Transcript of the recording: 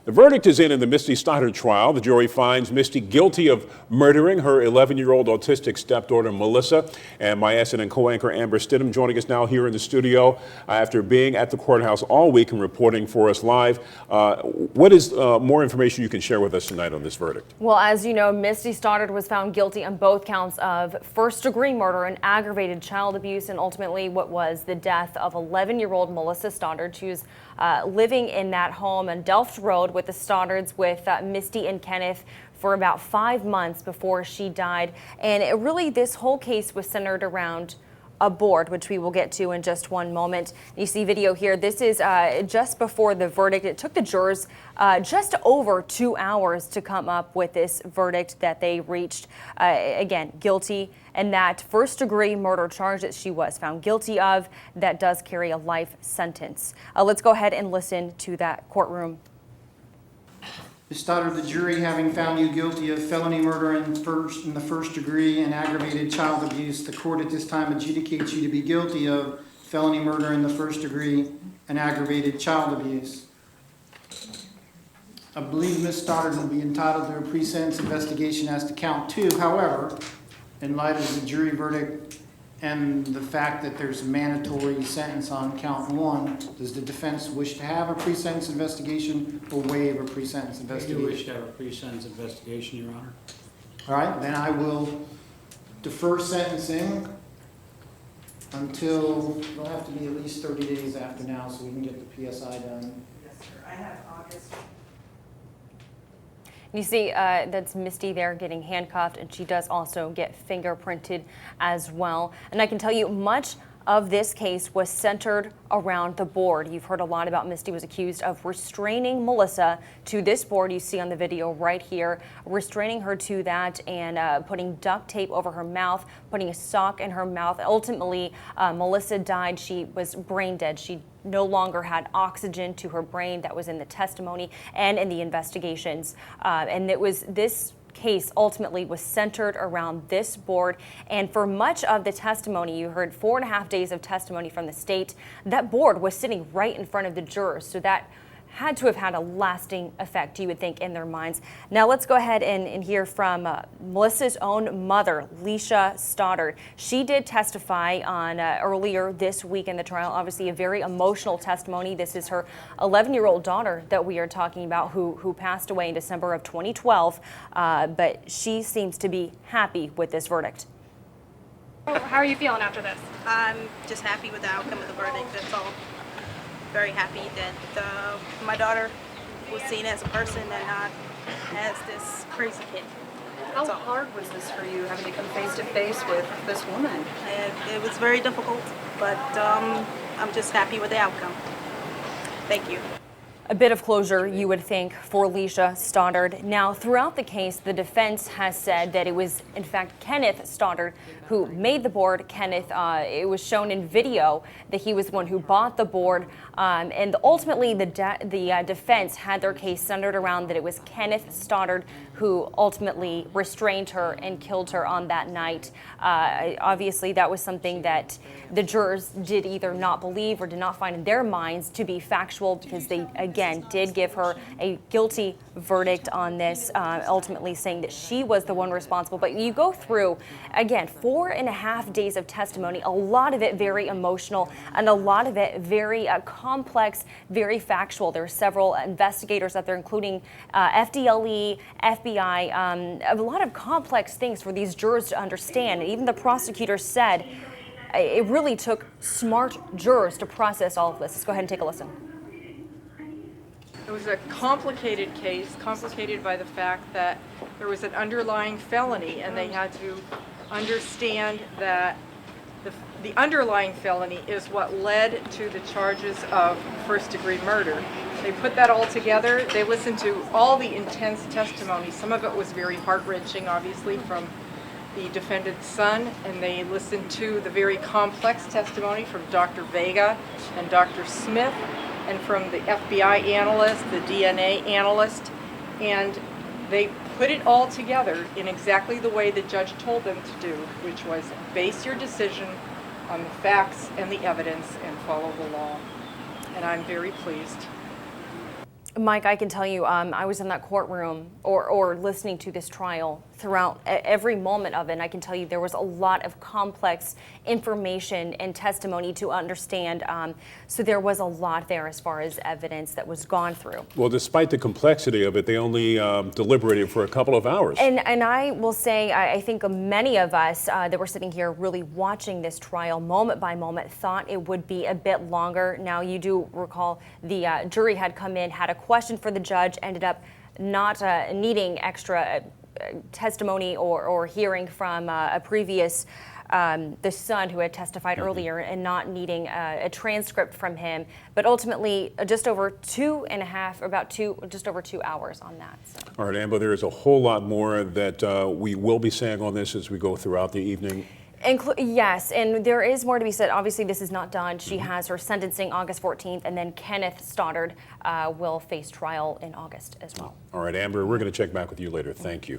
The verdict is in the Misty Stoddard trial. The jury finds Misty guilty of murdering her 11-year-old autistic stepdaughter, Melissa. And my SNN co-anchor, Amber Stidham, joining us now here in the studio after being at the courthouse all week and reporting for us live. What is more information you can share with us tonight on this verdict? Well, as you know, Misty Stoddard was found guilty on both counts of first-degree murder and aggravated child abuse, and ultimately what was the death of 11-year-old Melissa Stoddard. She was living in that home on Delft Road with the Stoddards, with Misty and Kenneth, for about 5 months before she died. And this whole case was centered around a board, which we will get to in just one moment. You see video here. This is just before the verdict. It took the jurors just over 2 hours to come up with this verdict that they reached. Again, guilty, and that first-degree murder charge that she was found guilty of, that does carry a life sentence. Let's go ahead and listen to that courtroom. Ms. Stoddard, the jury, having found you guilty of felony murder in the first degree and aggravated child abuse, the court at this time adjudicates you to be guilty of felony murder in the first degree and aggravated child abuse. I believe Ms. Stoddard will be entitled to a pre-sentence investigation as to count 2. However, in light of the jury verdict and the fact that there's a mandatory sentence on count 1, does the defense wish to have a pre-sentence investigation or waive a pre-sentence investigation? I do wish to have a pre-sentence investigation, Your Honor. All right, then I will defer sentencing until, it'll have to be at least 30 days after now so we can get the PSI done. Yes, sir. I have August. You see that's Misty there getting handcuffed, and she does also get fingerprinted as well. And I can tell you much of this case was centered around the board. You've heard a lot about Misty was accused of restraining Melissa to this board you see on the video right here, restraining her to that and putting duct tape over her mouth, putting a sock in her mouth. Ultimately, Melissa died. She was brain dead. She no longer had oxygen to her brain. That was in the testimony and in the investigations. And it was this case ultimately was centered around this board. And for much of the testimony, you heard 4.5 days of testimony from the state. That board was sitting right in front of the jurors, so that had to have had a lasting effect, you would think, in their minds. Now let's go ahead and hear from Melissa's own mother, Misty Stoddard. She did testify on earlier this week in the trial. Obviously a very emotional testimony. This is her 11-year-old daughter that we are talking about, who passed away in December of 2012, but she seems to be happy with this verdict. How are you feeling after this? I'm just happy with the outcome of the verdict, that's all. Very happy that my daughter was seen as a person and not as this crazy kid. How hard was this for you, having to come face to face with this woman? It was very difficult, but I'm just happy with the outcome. Thank you. A bit of closure, you would think, for Misty Stoddard. Now, throughout the case, the defense has said that it was, in fact, Kenneth Stoddard who made the board. Kenneth, it was shown in video that he was the one who bought the board. And ultimately, the defense had their case centered around that it was Kenneth Stoddard who ultimately restrained her and killed her on that night. Obviously, that was something that the jurors did either not believe or did not find in their minds to be factual, because they, again, did give her a guilty verdict on this, ultimately saying that she was the one responsible. But you go through, again, 4.5 days of testimony, a lot of it very emotional and a lot of it very complex, very factual. There are several investigators out there, including FDLE, FBI, a lot of complex things for these jurors to understand. And even the prosecutor said it really took smart jurors to process all of this. Let's go ahead and take a listen. It was a complicated case, complicated by the fact that there was an underlying felony, and they had to understand that the underlying felony is what led to the charges of first-degree murder. They put that all together. They listened to all the intense testimony. Some of it was very heart-wrenching, obviously, from the defendant's son, and they listened to the very complex testimony from Dr. Vega and Dr. Smith, and from the FBI analyst, the DNA analyst, and they put it all together in exactly the way the judge told them to do, which was base your decision on the facts and the evidence and follow the law. And I'm very pleased. Mike, I can tell you, I was in that courtroom or listening to this trial throughout every moment of it, and I can tell you there was a lot of complex information and testimony to understand. So there was a lot there as far as evidence that was gone through. Well, despite the complexity of it, they only deliberated for a couple of hours. And I will say, I think many of us that were sitting here really watching this trial moment by moment thought it would be a bit longer. Now, you do recall the jury had come in, had a question for the judge, ended up not needing extra testimony or hearing from a previous the son who had testified earlier, and not needing a transcript from him, but ultimately just over just over 2 hours on that. So. All right, Amber, there is a whole lot more that we will be saying on this as we go throughout the evening. Yes, and there is more to be said. Obviously, this is not done. She has her sentencing August 14th, and then Kenneth Stoddard will face trial in August as well. All right, Amber, we're going to check back with you later. Thank you.